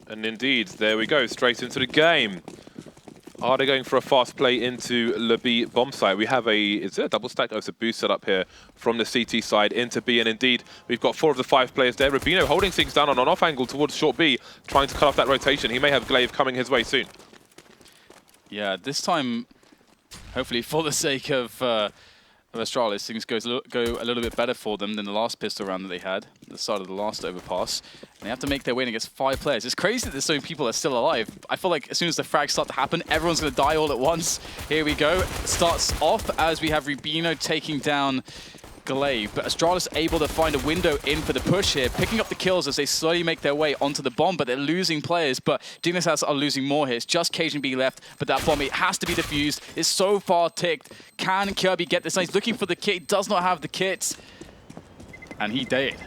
And indeed, there we go, straight into the game. Are they going for a fast play into the B bomb site? We have a, is it a double stack? Oh, it's a boost set up here from the CT side into B, and indeed, we've got 4 of the 5 players there. Rubino holding things down on an off angle towards short B, trying to cut off that rotation. He may have Glaive coming his way soon. Yeah, this time, hopefully for the sake of Astralis, things go a little bit better for them than the last pistol round that they had at the start of the last overpass. And they have to make their way against 5 players. It's crazy that there's so many people that are still alive. I feel like as soon as the frags start to happen, everyone's going to die all at once. Here we go. It starts off as we have Rubino taking down Glaive, but Astralis able to find a window in for the push here, picking up the kills as they slowly make their way onto the bomb, but they're losing players, but Dignitas are losing more here. It's just Cajun B left, but that bomb, it has to be defused. It's so far ticked. Can Kirby get this? He's looking for the kit. He does not have the kit. And he died.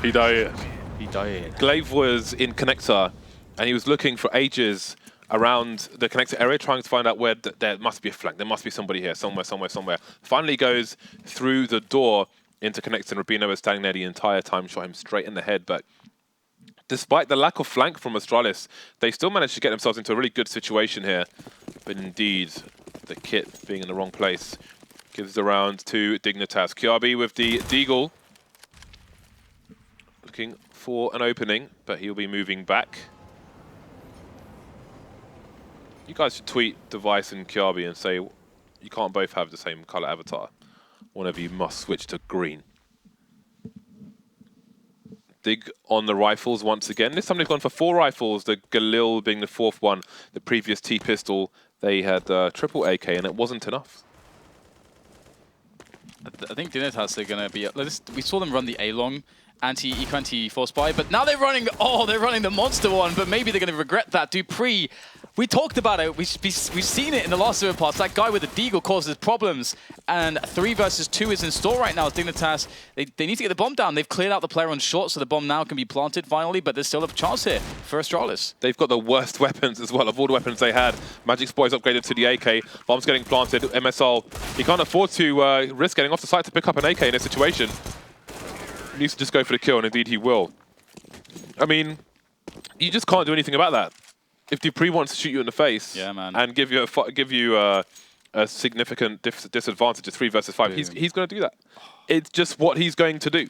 He died. He died. Glaive was in connector, and he was looking for ages around the connector area, trying to find out where there must be a flank. There must be somebody here, somewhere. Finally goes through the door into connector, and Rubino was standing there the entire time, shot him straight in the head. But despite the lack of flank from Astralis, they still managed to get themselves into a really good situation here. But indeed, the kit being in the wrong place gives the round to Dignitas. Kiabi with the Deagle, looking for an opening, but he'll be moving back. You guys should tweet Device and Kiabi and say you can't both have the same color avatar. One of you must switch to green. Dig on the rifles once again. This time they've gone for 4 rifles, the Galil being the 4th one. The previous T-pistol, they had triple AK, and it wasn't enough. I think Dignitas are going to be... We saw them run the A-long anti-eco, anti-force buy, but now they're running... Oh, they're running the monster one, but maybe they're going to regret that. Dupree, we talked about it. We've seen it in the last overpass. That guy with the Deagle causes problems, and 3 versus 2 is in store right now. Dignitas, they need to get the bomb down. They've cleared out the player on short, so the bomb now can be planted finally, but there's still a chance here for Astralis. They've got the worst weapons as well of all the weapons they had. Magic's boys upgraded to the AK. Bomb's getting planted. MSL, he can't afford to risk getting off the site to pick up an AK in this situation. He needs to just go for the kill, and indeed he will. I mean, you just can't do anything about that. If Dupree wants to shoot you in the face, yeah, man, and give you a significant disadvantage of 3 versus 5, he's going to do that. It's just what he's going to do.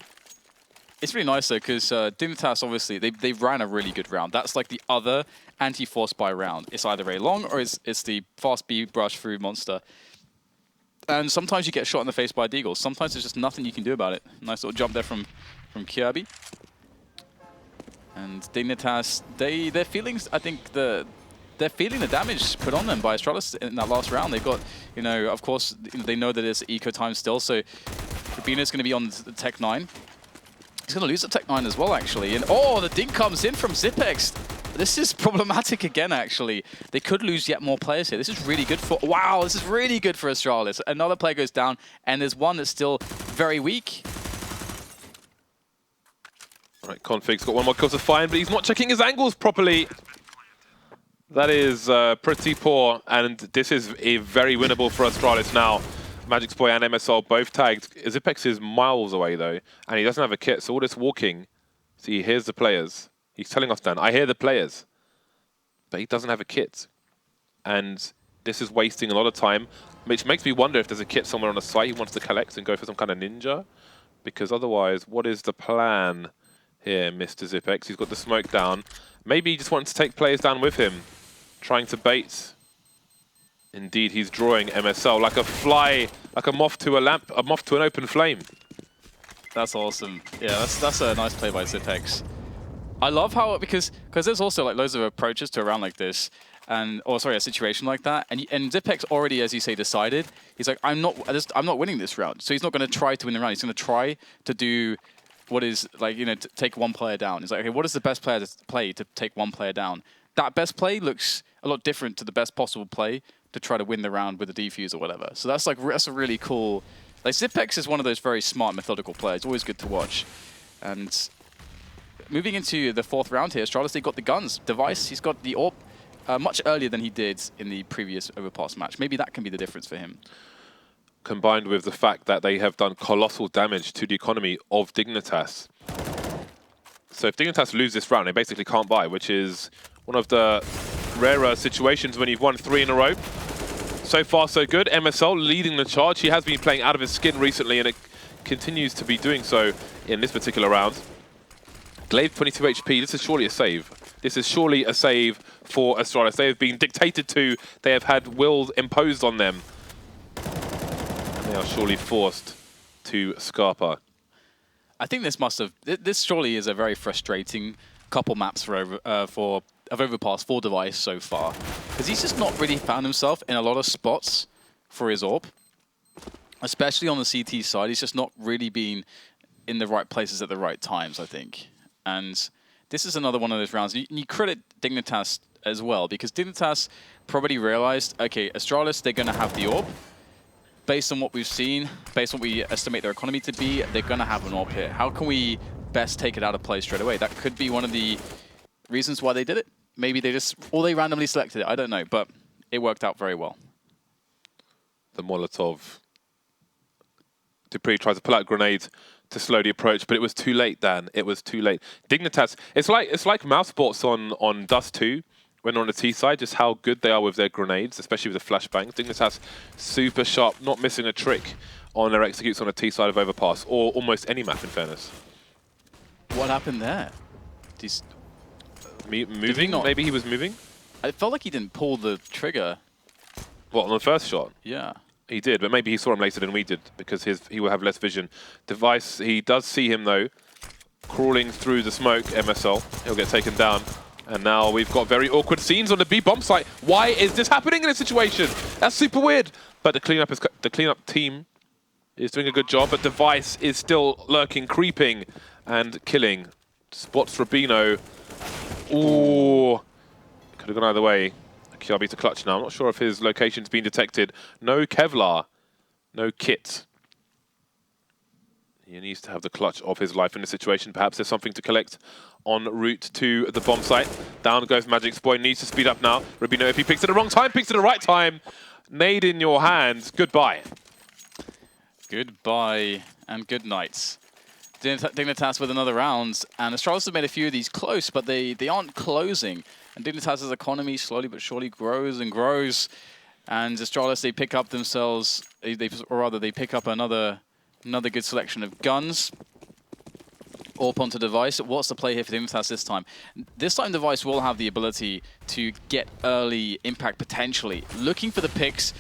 It's really nice though, because Dignitas, obviously, they ran a really good round. That's like the other anti-force buy round. It's either a long or it's the fast B brush through monster. And sometimes you get shot in the face by a Deagle. Sometimes there's just nothing you can do about it. Nice little jump there from Kirby. And Dignitas, their feelings, I think they're feeling the damage put on them by Astralis in that last round. They've got, you know, of course, they know that it's eco time still, so Rubino's going to be on the Tech 9. He's going to lose the Tech 9 as well, actually. And oh, the ding comes in from Zipex. This is problematic again, actually. They could lose yet more players here. This is really good for... Wow, this is really good for Astralis. Another player goes down, and there's one that's still very weak. Right, Config's got 1 more kill to find, but he's not checking his angles properly. That is pretty poor, and this is a very winnable for Astralis now. Magic's boy and MSL both tagged. Zipex is miles away, though, and he doesn't have a kit, so all this walking... See, here's the players. He's telling us, Dan, I hear the players, but he doesn't have a kit. And this is wasting a lot of time, which makes me wonder if there's a kit somewhere on the site he wants to collect and go for some kind of ninja. Because otherwise, what is the plan here, Mr. Zipex? He's got the smoke down. Maybe he just wants to take players down with him, trying to bait. Indeed, he's drawing MSL like a fly, like a moth to a lamp, a moth to an open flame. That's awesome. Yeah, that's a nice play by Zipex. I love how, because there's also like loads of approaches to a round like this, and a situation like that, and Zipex already, as you say, decided. He's like, I'm not winning this round, so he's not going to try to win the round. He's going to try to do what is like, you know, to take 1 player down. He's like, okay, what is the best player to play to take 1 player down? That best play looks a lot different to the best possible play to try to win the round with a defuse or whatever. So that's a really cool. Like Zipex is one of those very smart, methodical players. Always good to watch, and. Moving into the 4th round here, Astralis, they got the guns. Device, he's got the AWP much earlier than he did in the previous overpass match. Maybe that can be the difference for him. Combined with the fact that they have done colossal damage to the economy of Dignitas. So if Dignitas lose this round, they basically can't buy, which is one of the rarer situations when you've won 3 in a row. So far, so good. MSL leading the charge. He has been playing out of his skin recently, and it continues to be doing so in this particular round. Glaive 22 HP. This is surely a save. This is surely a save for Astralis. They have been dictated to. They have had wills imposed on them. And they are surely forced to Scarpa. I think this must have. This surely is a very frustrating couple maps for Overpass for Device so far, because he's just not really found himself in a lot of spots for his AWP, especially on the CT side. He's just not really been in the right places at the right times, I think. And this is another one of those rounds. You credit Dignitas as well, because Dignitas probably realized, okay, Astralis, they're going to have the AWP. Based on what we've seen, based on what we estimate their economy to be, they're going to have an AWP here. How can we best take it out of play straight away? That could be one of the reasons why they did it. Maybe they just, or they randomly selected it. I don't know, but it worked out very well. The Molotov. Dupree tries to pull out a grenade to slow the approach, but it was too late, Dan. It was too late. Dignitas, it's like mouse sports on Dust 2, when on the T side, just how good they are with their grenades, especially with the flashbangs. Dignitas super sharp, not missing a trick on their executes on the T side of Overpass, or almost any map in fairness. What happened there? Moving? Maybe he was moving? I felt like he didn't pull the trigger. What, on the first shot? Yeah. He did, but maybe he saw him later than we did, because he will have less vision. Device, he does see him though, crawling through the smoke, MSL. He'll get taken down. And now we've got very awkward scenes on the B bomb site. Why is this happening in this situation? That's super weird. But the cleanup team is doing a good job, but Device is still lurking, creeping, and killing. Spots Rubino. Ooh. Could have gone either way. QRB to clutch now. I'm not sure if his location's been detected. No Kevlar. No kit. He needs to have the clutch of his life in this situation. Perhaps there's something to collect en route to the bomb site. Down goes Magic's boy. Needs to speed up now. Rubino, if he picks at the wrong time, picks at the right time. Nade in your hands. Goodbye. Goodbye and good night. Dignitas with another round, and Astralis have made a few of these close, but they aren't closing. And Dignitas' economy slowly but surely grows and grows. And Astralis, they pick up themselves, or rather, they pick up another good selection of guns. AWP onto Device. What's the play here for Dignitas this time? This time Device will have the ability to get early impact potentially. Looking for the picks,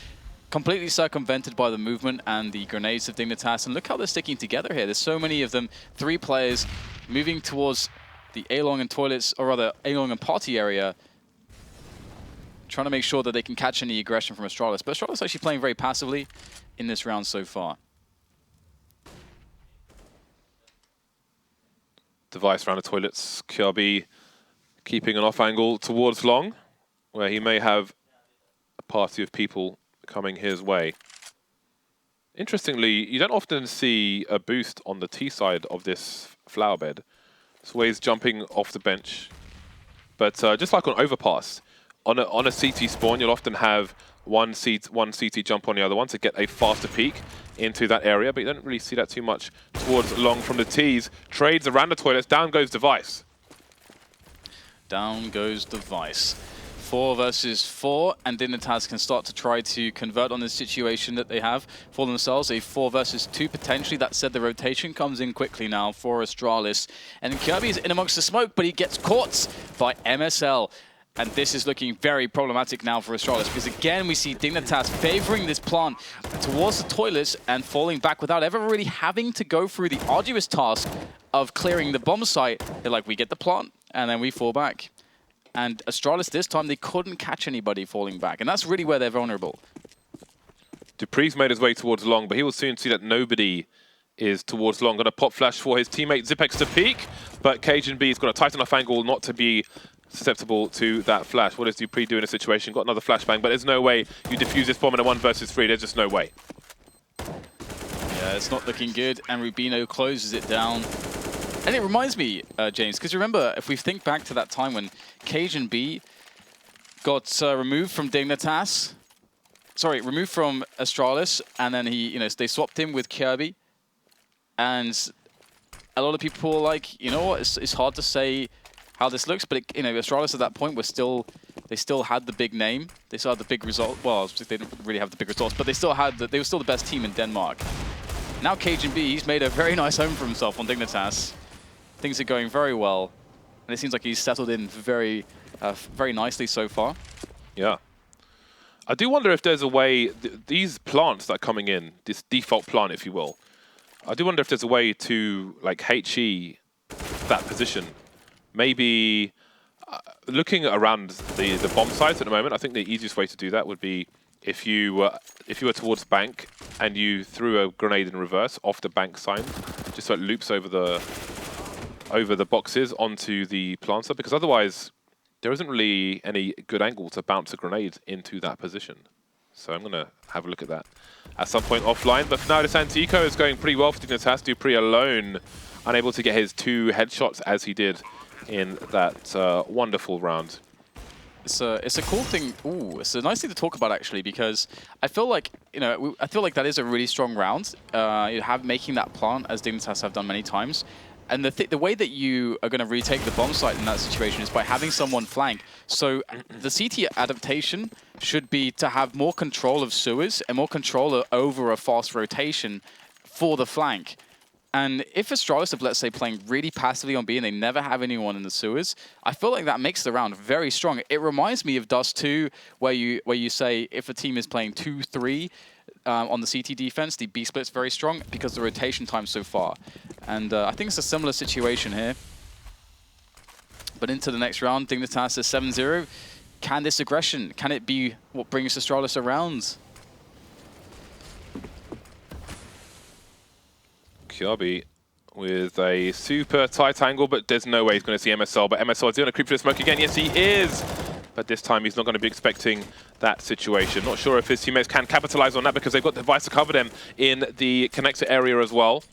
completely circumvented by the movement and the grenades of Dignitas. And look how they're sticking together here. There's so many of them. 3 players moving towards the A-Long and toilets, or rather A-Long and party area, trying to make sure that they can catch any aggression from Astralis. But Astralis actually playing very passively in this round so far. Device around the toilets. QRB keeping an off angle towards Long, where he may have a party of people coming his way. Interestingly, you don't often see a boost on the T side of this flower bed. It's always jumping off the bench. But just like on Overpass, on a CT spawn, you'll often have one CT jump on the other one to get a faster peek into that area, but you don't really see that too much towards Long from the T's. Trades around the toilets, down goes Device. Down goes Device. 4 versus 4, and Dignitas can start to try to convert on this situation that they have for themselves. A 4 versus 2 potentially. That said, the rotation comes in quickly now for Astralis. And Kirby is in amongst the smoke, but he gets caught by MSL. And this is looking very problematic now for Astralis, because again we see Dignitas favoring this plant towards the toilets and falling back without ever really having to go through the arduous task of clearing the bomb site. They're like, we get the plant, and then we fall back. And Astralis this time, they couldn't catch anybody falling back. And that's really where they're vulnerable. Dupree's made his way towards Long, but he will soon see that nobody is towards Long. Got a pop flash for his teammate Zipex to peek, but Cajun B's got a tight enough angle not to be susceptible to that flash. What does Dupree do in a situation? Got another flashbang, but there's no way you defuse this bomb in a 1 versus 3. There's just no way. Yeah, it's not looking good, and Rubino closes it down. And it reminds me, James, because remember, if we think back to that time when Cajun B got removed from Dignitas, removed from Astralis, and then he, they swapped him with Kirby, and a lot of people were like, you know what, it's hard to say how this looks, but you know, Astralis at that point they still had the big name, they still had the big result. Well, they didn't really have the big results, but they were still the best team in Denmark. Now Cajun B, he's made a very nice home for himself on Dignitas. Things are going very well, and it seems like he's settled in very nicely so far. Yeah. I do wonder if there's a way, these plants that are coming in, this default plant, if you will, I do wonder if there's a way to, like, HE that position. Maybe looking around the bomb sites at the moment, I think the easiest way to do that would be if you were towards bank and you threw a grenade in reverse off the bank sign, just so it loops over the boxes onto the planter, because otherwise there isn't really any good angle to bounce a grenade into that position. So I'm going to have a look at that at some point offline. But for now, this Antico is going pretty well for Dignitas. Dupree alone, unable to get his 2 headshots as he did in that wonderful round. It's a cool thing. Ooh, it's a nice thing to talk about actually, because I feel like I feel like that is a really strong round. You have making that plant as Dignitas have done many times, and the way that you are going to retake the bomb site in that situation is by having someone flank. So the CT adaptation should be to have more control of sewers and more control over a fast rotation for the flank. And if Astralis are, let's say, playing really passively on B and they never have anyone in the sewers, I feel like that makes the round very strong. It reminds me of Dust 2, where you say if a team is playing 2-3 on the CT defense, the B split's very strong because the rotation time's so far. And I think it's a similar situation here. But into the next round, Dignitas is 7-0. Can this aggression, can it be what brings Astralis around? Kiabi with a super tight angle, but there's no way he's going to see MSL. But MSL is going to creep for the smoke again. Yes, he is. But this time he's not going to be expecting that situation. Not sure if his teammates can capitalize on that because they've got the device to cover them in the connector area as well.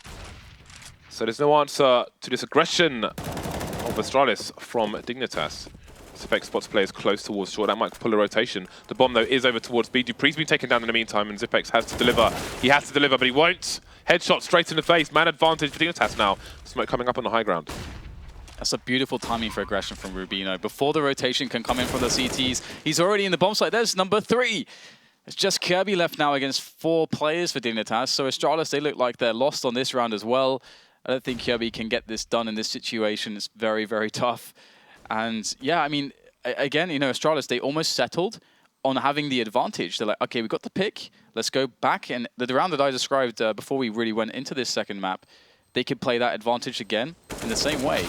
So there's no answer to this aggression of Astralis from Dignitas. Zipek spots players close towards short. That might pull a rotation. The bomb, though, is over towards B. Dupree's been taken down in the meantime, and Zipex has to deliver. He has to deliver, but he won't. Headshot straight in the face. Man advantage for Dignitas now. Smoke coming up on the high ground. That's a beautiful timing for aggression from Rubino. Before the rotation can come in from the CTs, he's already in the bomb site. There's number 3. It's just Kirby left now against 4 players for Dignitas. So Astralis, they look like they're lost on this round as well. I don't think Kirby can get this done in this situation. It's very, very tough. And yeah, I mean, again, you know, Astralis, they almost settled on having the advantage. They're like, okay, we got the pick. Let's go back. And the round that I described before we really went into this second map, they could play that advantage again in the same way.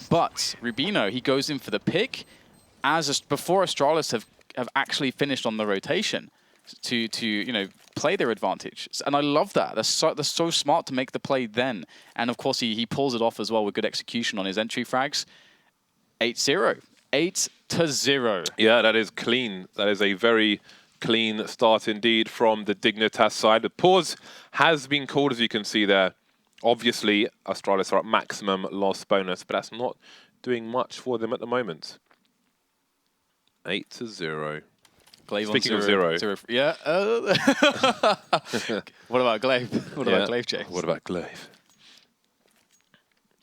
But Rubino, he goes in for the pick before Astralis have actually finished on the rotation to you know, play their advantage. And I love that. They're so smart to make the play then. And of course, he pulls it off as well with good execution on his entry frags. 8-0. 8-0. Yeah, that is clean. That is a very clean start indeed from the Dignitas side. The pause has been called, as you can see there. Obviously, Astralis are at maximum loss bonus, but that's not doing much for them at the moment. 8-0. Glaive Speaking on of 0. zero. Yeah. What about Glaive? What about Glaive, James? What about Glaive?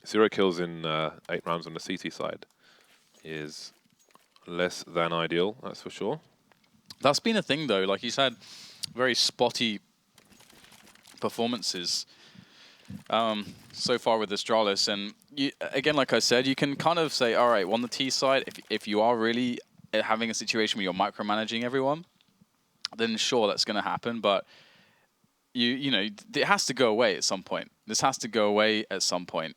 0 kills in 8 rounds on the CT side is less than ideal, that's for sure. That's been a thing, though. Like you said, very spotty performances so far with Astralis. And again, like I said, you can kind of say, all right, on the T side, if you are really having a situation where you're micromanaging everyone, then sure, that's going to happen. But you know, it has to go away at some point. This has to go away at some point.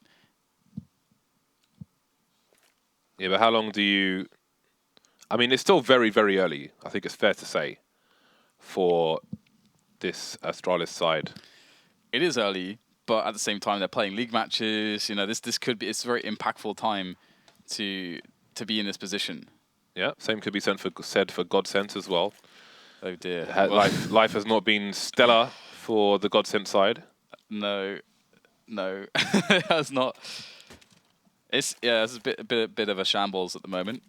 Yeah, but how long do you... I mean, it's still very, very early, I think it's fair to say, for this Astralis side. It is early, but at the same time, they're playing league matches. You know, this could be... It's a very impactful time to be in this position. Yeah, same could be said for Godsent as well. Oh dear. Life has not been stellar for the Godsent side. No, it has not. It's a bit of a shambles at the moment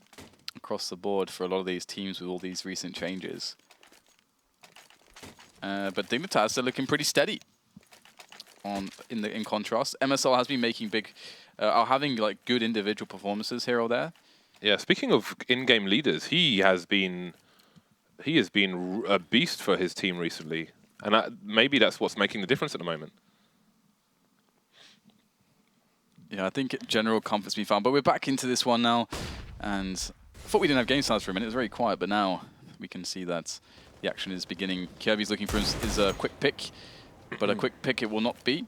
across the board for a lot of these teams with all these recent changes. But Dignitas are looking pretty steady in contrast. MSL has been making are having like good individual performances here or there. Yeah, speaking of in-game leaders, he has been a beast for his team recently, and maybe that's what's making the difference at the moment. Yeah, I think general comfort's been found, but we're back into this one now, and I thought we didn't have game starts for a minute. It was very quiet, but now we can see that the action is beginning. Kirby's looking for his quick pick, but a quick pick it will not be.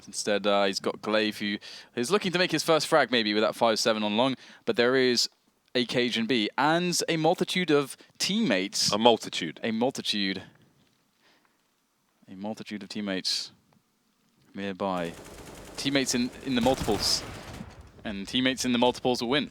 Instead, he's got Glaive, who is looking to make his first frag, maybe, with that 5-7 on long. But there is a Cajun B and a multitude of teammates. A multitude. A multitude. A multitude of teammates nearby. Teammates in the multiples. And teammates in the multiples will win.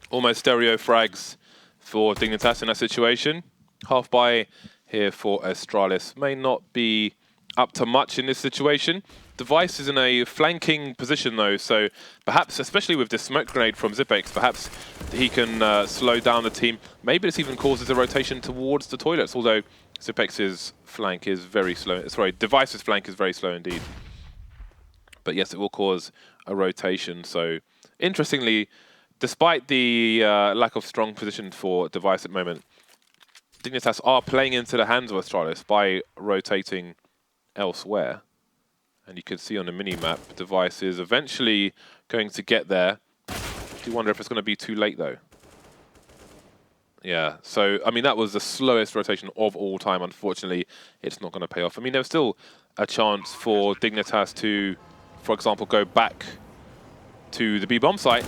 Almost stereo frags for Dignitas in that situation. Half buy here for Astralis. May not be up to much in this situation. Device is in a flanking position though, so perhaps, especially with this smoke grenade from Zipex, perhaps he can slow down the team. Maybe this even causes a rotation towards the toilets, although Zipex's flank is very slow. Sorry, Device's flank is very slow indeed. But yes, it will cause a rotation. So interestingly, despite the lack of strong position for Device at the moment, Dignitas are playing into the hands of Astralis by rotating elsewhere. And you can see on the mini-map, Device is eventually going to get there. I do wonder if it's going to be too late, though. Yeah, so, I mean, that was the slowest rotation of all time. Unfortunately, it's not going to pay off. I mean, there's still a chance for Dignitas to, for example, go back to the B-bomb site.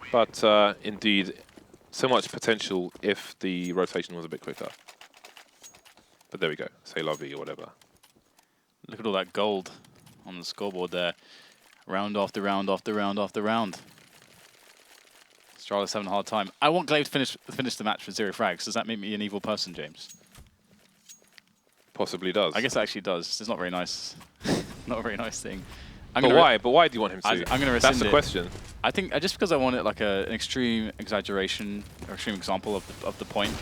But, indeed, so much potential if the rotation was a bit quicker. But there we go. Say la vie or whatever. Look at all that gold on the scoreboard there. Round after round after round after round. Astralis having a hard time. I want Glaive to finish the match with 0 frags. Does that make me an evil person, James? Possibly does. I guess it actually does. It's not very nice. Not a very nice thing. But why? But why do you want him to? I'm going to rescind it. That's the question. I think just because I want it like an extreme exaggeration or extreme example of the point.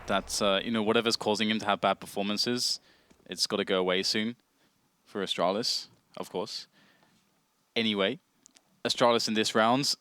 That's, you know, whatever's causing him to have bad performances, it's got to go away soon for Astralis, of course. Anyway, Astralis in this round,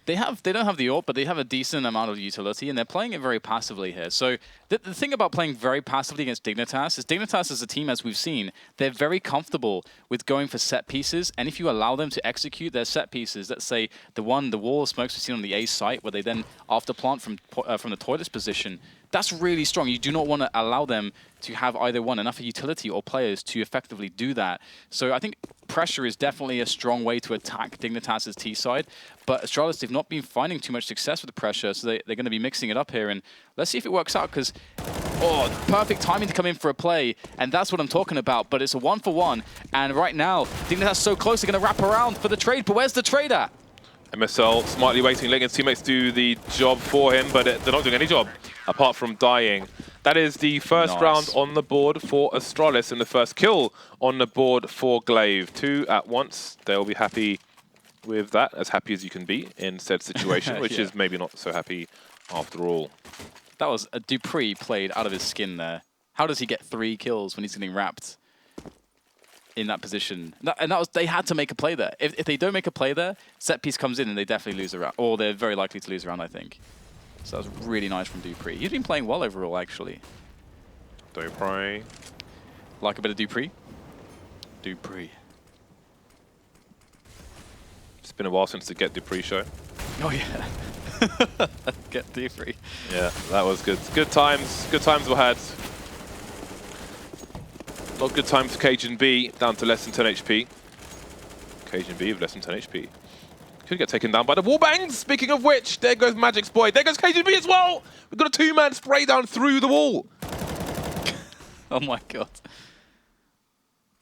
they don't have the AWP, but they have a decent amount of utility, and they're playing it very passively here. So the thing about playing very passively against Dignitas is Dignitas as a team, as we've seen, they're very comfortable with going for set pieces, and if you allow them to execute their set pieces, let's say the wall of smokes we've seen on the A site, where they then after plant from the toilets position, that's really strong. You do not want to allow them to have either enough utility or players to effectively do that. So I think pressure is definitely a strong way to attack Dignitas' T side, but Astralis, they've not been finding too much success with the pressure, so they're going to be mixing it up here, and let's see if it works out, because perfect timing to come in for a play, and that's what I'm talking about, but it's a 1-for-1, and right now, Dignitas so close, they're going to wrap around for the trade, but where's the trade at? MSL smartly waiting, letting his teammates do the job for him, but they're not doing any job apart from dying. That is the first round on the board for Astralis and the first kill on the board for Glaive. 2 at once. They'll be happy with that, as happy as you can be in said situation, which is maybe not so happy after all. That was a Dupree played out of his skin there. How does he get 3 kills when he's getting wrapped in that position? And that was, they had to make a play there. If they don't make a play there, set piece comes in and they definitely lose a round, or they're very likely to lose a round, I think. So that was really nice from Dupree. He's been playing well overall, actually. Dupree. Like a bit of Dupree? Dupree. It's been a while since the Get Dupree show. Oh yeah. Get Dupree. Yeah, that was good. Good times. Good times were had. Not good times for Cajun B, down to less than 10 HP. Cajun B with less than 10 HP. Could get taken down by the wallbangs. Speaking of which, there goes Magic's boy. There goes Cajun B as well. We've got a 2-man spray down through the wall. Oh my god.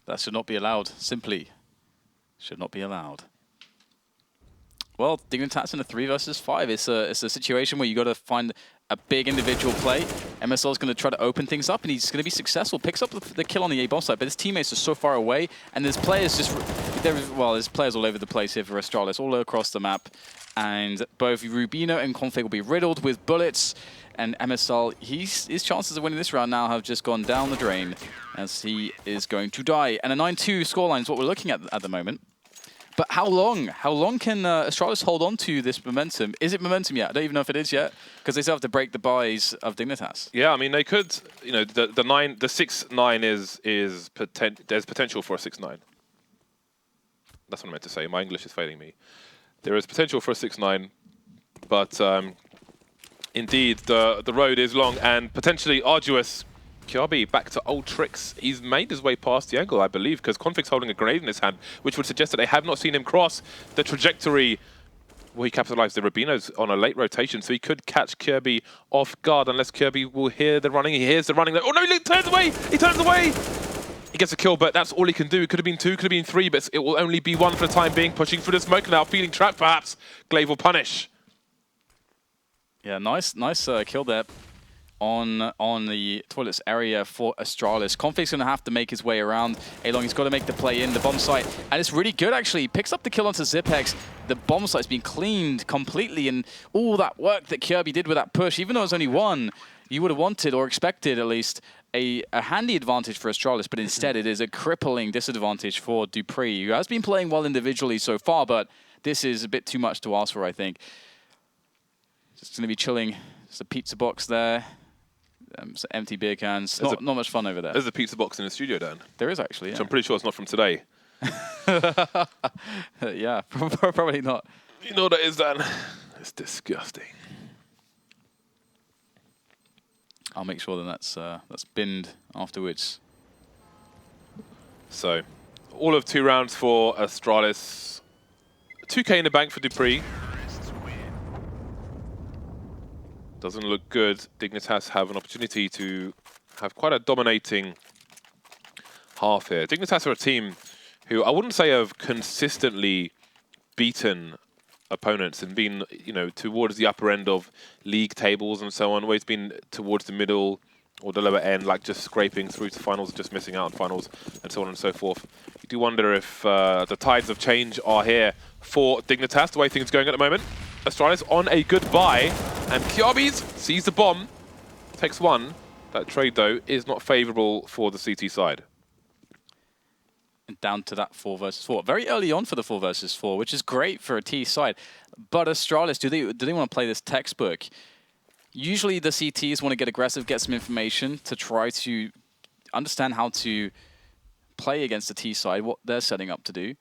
That should not be allowed. Simply should not be allowed. well, Dignitas in a 3 versus 5. It's a situation where you got to find a big individual play. MSL is going to try to open things up, and he's going to be successful. Picks up the kill on the A bomb side, but his teammates are so far away, and there's players there's players all over the place here for Astralis, all across the map, and both Rubino and Config will be riddled with bullets. And MSL, his chances of winning this round now have just gone down the drain, as he is going to die. And a 9-2 scoreline is what we're looking at the moment. But how long? How long can Astralis hold on to this momentum? Is it momentum yet? I don't even know if it is yet, because they still have to break the buys of Dignitas. Yeah, I mean, they could, you know, the 6-9 is there's potential for a 6-9. That's what I meant to say. My English is failing me. There is potential for a 6-9, but indeed, the road is long and potentially arduous. Kjabi back to old tricks. He's made his way past the angle, I believe, because Config's holding a grenade in his hand, which would suggest that they have not seen him cross the trajectory. Well, he capitalized the Rubino's on a late rotation, so he could catch Kjabi off guard unless Kjabi will hear the running. He hears the running. Oh no, he turns away! He turns away! He gets a kill, but that's all he can do. It could have been 2, could have been 3, but it will only be 1 for the time being. Pushing through the smoke now, feeling trapped perhaps. Glaive will punish. Yeah, nice kill there on the toilets area for Astralis. Config's going to have to make his way around. Along, he's got to make the play in the bomb site, and it's really good actually. He picks up the kill onto Zipex. The bomb site's been cleaned completely, and all that work that Kjabi did with that push, even though it was only 1, you would have wanted or expected at least a handy advantage for Astralis, but instead it is a crippling disadvantage for dupreeh, who has been playing well individually so far, but this is a bit too much to ask for, I think. Just going to be chilling. There's a pizza box there. Some empty beer cans. Not much fun over there. There's a pizza box in the studio, Dan. There is actually, yeah. Which I'm pretty sure it's not from today. Yeah, probably not. You know what that is, Dan? It's disgusting. I'll make sure that's binned afterwards. So, all of 2 rounds for Astralis. 2K in the bank for dupreeh. Doesn't look good. Dignitas have an opportunity to have quite a dominating half here. Dignitas are a team who I wouldn't say have consistently beaten opponents and been, you know, towards the upper end of league tables and so on. Always been towards the middle or the lower end, like just scraping through to finals and just missing out on finals and so on and so forth. You do wonder if the tides of change are here for Dignitas, the way things are going at the moment. Astralis on a good buy, and Kjabi sees the bomb, takes 1. That trade, though, is not favorable for the CT side. And down to that 4 versus 4. Very early on for the 4 versus 4, which is great for a T side. But Astralis, do they want to play this textbook? Usually the CTs want to get aggressive, get some information to try to understand how to play against the T side, what they're setting up to do.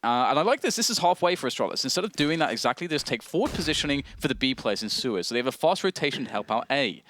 And I like this. This is halfway for Astralis. Instead of doing that exactly, they just take forward positioning for the B players in sewers. So they have a fast rotation to help out A.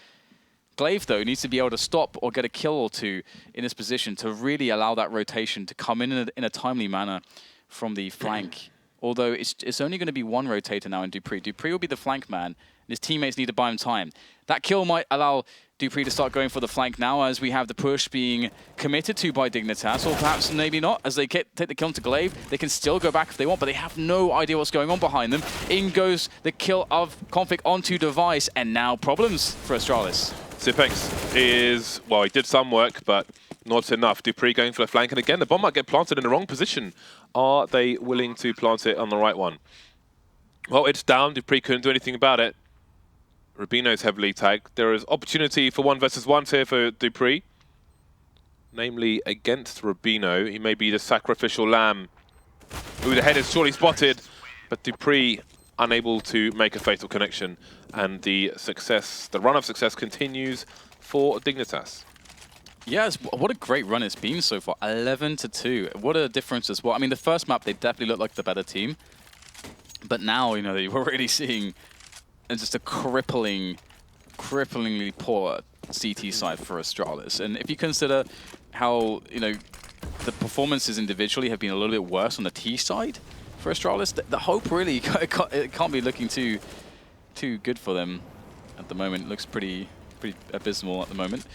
Glaive, though, needs to be able to stop or get a kill or 2 in this position to really allow that rotation to come in a timely manner from the flank. Although it's only going to be 1 rotator now in dupreeh. dupreeh will be the flank man, and his teammates need to buy him time. That kill might allow dupreeh to start going for the flank now, as we have the push being committed to by Dignitas, or perhaps maybe not. As they take the kill into Glaive, they can still go back if they want, but they have no idea what's going on behind them. In goes the kill of Config onto Device, and now problems for Astralis. Zipex is, well, he did some work, but not enough. dupreeh going for the flank, and again, the bomb might get planted in the wrong position. Are they willing to plant it on the right one? Well, it's down. dupreeh couldn't do anything about it. Rubino's heavily tagged. There is opportunity for 1 versus 1 here for dupreeh, namely against Rubino. He may be the sacrificial lamb. Ooh, the head is surely spotted, but dupreeh unable to make a fatal connection, and the run of success continues for Dignitas. Yes, what a great run it's been so far. 11-2. What a difference as well. I mean, the first map, they definitely looked like the better team. But now, you know, we're already seeing just a cripplingly poor CT side for Astralis. And if you consider how, you know, the performances individually have been a little bit worse on the T side for Astralis, the hope really it can't be looking too good for them at the moment. It looks pretty abysmal at the moment.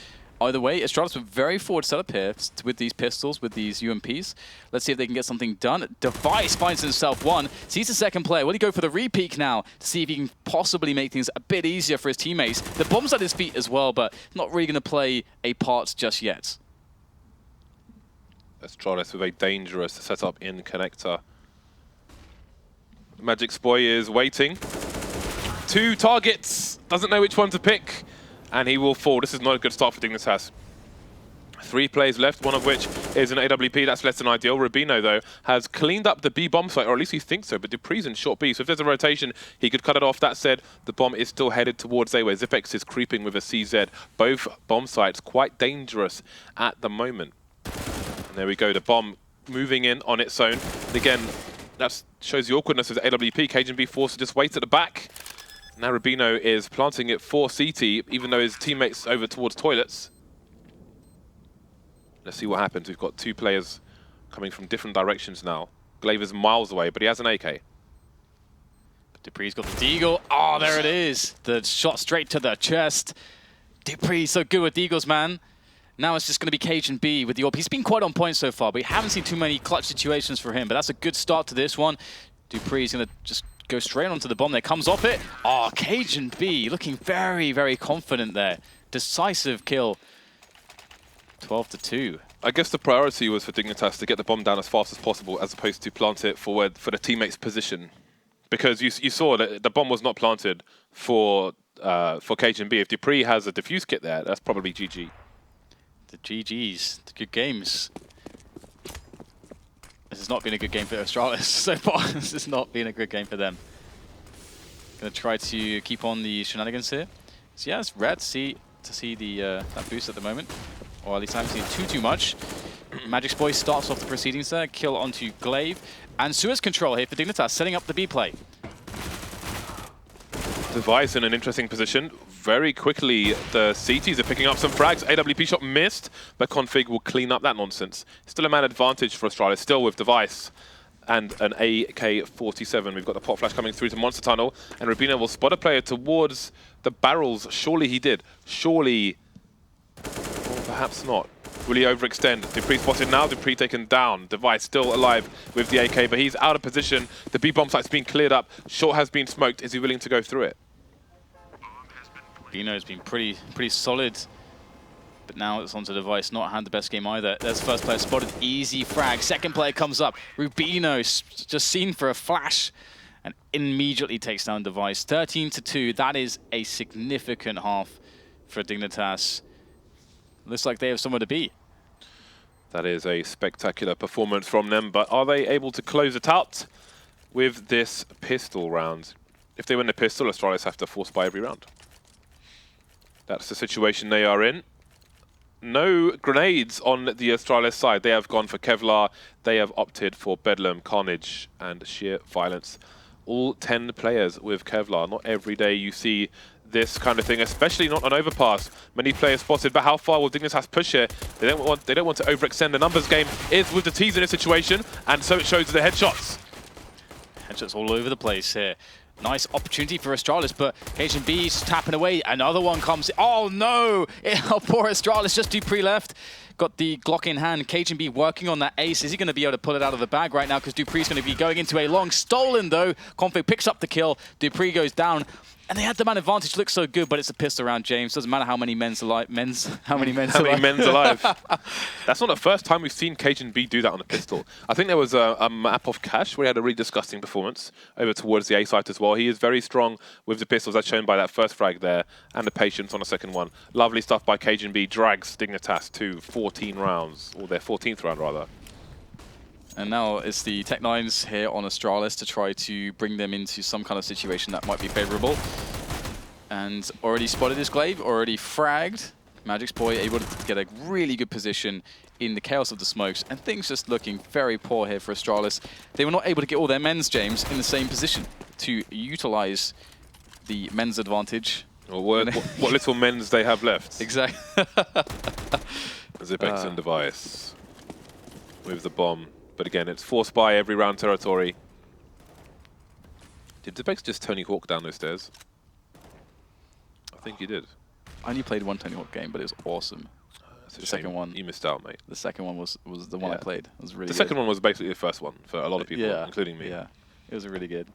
Either way, Astralis were very forward setup here with these pistols, with these UMPs. Let's see if they can get something done. Device finds himself one. Sees the second player. Will he go for the repeat now to see if he can possibly make things a bit easier for his teammates? The bomb's at his feet as well, but not really going to play a part just yet. Astralis with a dangerous setup in connector. Magic Spoy is waiting. 2 targets. Doesn't know which one to pick. And he will fall. This is not a good start for Dignitas. 3 plays left, one of which is an AWP. That's less than ideal. Rubino, though, has cleaned up the B bomb site, or at least he thinks so, but Dupree's in short B, so if there's a rotation, he could cut it off. That said, the bomb is still headed towards A, where Zipex is creeping with a CZ. Both bomb sites quite dangerous at the moment. And there we go, the bomb moving in on its own. And again, that shows the awkwardness of the AWP. KGB forced to just wait at the back. Now Rubino is planting it for CT, even though his teammate's over towards toilets. Let's see what happens. We've got 2 players coming from different directions now. Glaver's miles away, but he has an AK. Dupree's got the Deagle. Oh, there it is. The shot straight to the chest. Dupree's so good with Deagles, man. Now it's just going to be Cajun B with the AWP. He's been quite on point so far, but we haven't seen too many clutch situations for him. But that's a good start to this one. Dupree's going to just go straight onto the bomb there. Comes off it. Oh, Cajun B looking very, very confident there. Decisive kill. 12-2. I guess the priority was for Dignitas to get the bomb down as fast as possible, as opposed to plant it forward for the teammate's position. Because you saw that the bomb was not planted for Cajun B. If Dupree has a defuse kit there, that's probably GG. The GGs, the good games. This has not been a good game for Astralis so far. This has not been a good game for them. Gonna try to keep on the shenanigans here. So yeah, it's rare to see the that boost at the moment. Or at least I haven't seen too much. Magic Spoy starts off the proceedings there. Kill onto Glaive. And Suez control here for Dignitas, setting up the B play. Device in an interesting position. Very quickly, the CTs are picking up some frags. AWP shot missed, but Config will clean up that nonsense. Still a man advantage for Astralis, still with Device and an AK-47. We've got the pot flash coming through to Monster Tunnel, and Rubino will spot a player towards the barrels. Surely he did. Surely, or perhaps not. Will he overextend? Dupree spotted now, Dupree taken down. Device still alive with the AK, but he's out of position. The B-bomb site's been cleared up. Short has been smoked. Is he willing to go through it? Rubino's been pretty solid, but now it's onto Device. Not had the best game either. There's the first player spotted, easy frag. Second player comes up. Rubino just seen for a flash and immediately takes down Device. 13-2. That is a significant half for Dignitas. Looks like they have somewhere to be. That is a spectacular performance from them, but are they able to close it out with this pistol round? If they win the pistol, Astralis have to force buy every round. That's the situation they are in. No grenades on the Astralis side. They have gone for Kevlar. They have opted for Bedlam, Carnage, and Sheer Violence. All 10 players with Kevlar. Not every day you see this kind of thing, especially not on overpass. Many players spotted, but how far will Dignitas push it? They don't want to overextend. The numbers game is with the T's in this situation, and so it shows the headshots. Headshots all over the place here. Nice opportunity for Astralis, but Cajun B's tapping away. Another one comes. Oh no! Poor Astralis, just Dupree left. Got the Glock in hand. Cajun B working on that ace. Is he going to be able to pull it out of the bag right now? Because Dupree's going to be going into a long. Stolen though. Config picks up the kill. Dupree goes down. And they had the man advantage, looks so good, but it's a pistol round, James. Doesn't matter how many men's alive. How many men's alive? That's not the first time we've seen Cajun B do that on a pistol. I think there was a map of Cash where he had a really disgusting performance over towards the A site as well. He is very strong with the pistols, as shown by that first frag there, and the patience on the second one. Lovely stuff by Cajun B. Drags Dignitas to 14 rounds, or their 14th round rather. And now it's the Tech9s here on Astralis to try to bring them into some kind of situation that might be favorable. And already spotted his Glaive, already fragged. Magic's Boy able to get a really good position in the chaos of the smokes. And things just looking very poor here for Astralis. They were not able to get all their men's, James, in the same position to utilize the men's advantage. Or what little men's they have left. Exactly. Zipex and Device with the bomb. But again, it's forced by every round territory. Did Zipex just Tony Hawk down those stairs? I think he did. I only played one Tony Hawk game, but it was awesome. It's a The shame. second one. You missed out, mate. The second one was the one I played. It was really The good. second one was basically the first one for a lot of people, Yeah, including me. Yeah, it was really good.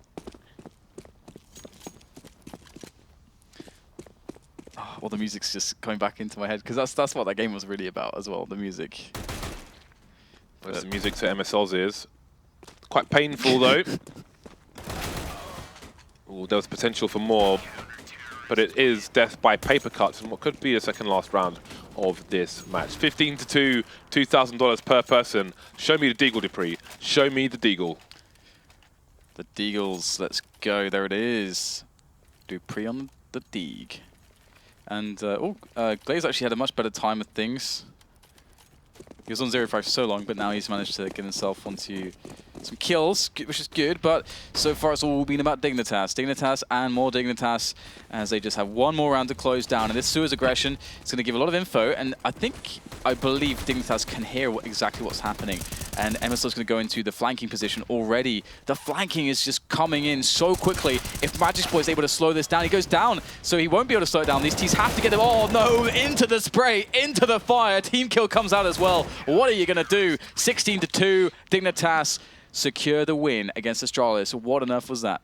Oh, well, the music's just coming back into my head because that's what that game was really about as well. The music. There's the music to MSL's ears. Quite painful though. Ooh, there was potential for more, but it is death by paper cuts in what could be the second last round of this match. 15-2, $2,000 per person. Show me the Deagle, Dupree. Show me the Deagle. The Deagles, let's go. There it is. Dupree on the Deag. And Glaze actually had a much better time with things. He was on 0-5 for so long, but now he's managed to get himself onto some kills, which is good. But so far, it's all been about Dignitas. Dignitas and more Dignitas, as they just have one more round to close down. And this Suez aggression is going to give a lot of info. And I believe Dignitas can hear exactly what's happening. And MSL is going to go into the flanking position already. The flanking is just coming in so quickly. If Magic's Boy is able to slow this down, he goes down. So he won't be able to slow it down. These teams have to get them. Oh, no, into the spray, into the fire. Team kill comes out as well. What are you going to do? 16-2, Dignitas secure the win against Astralis. What on earth was that?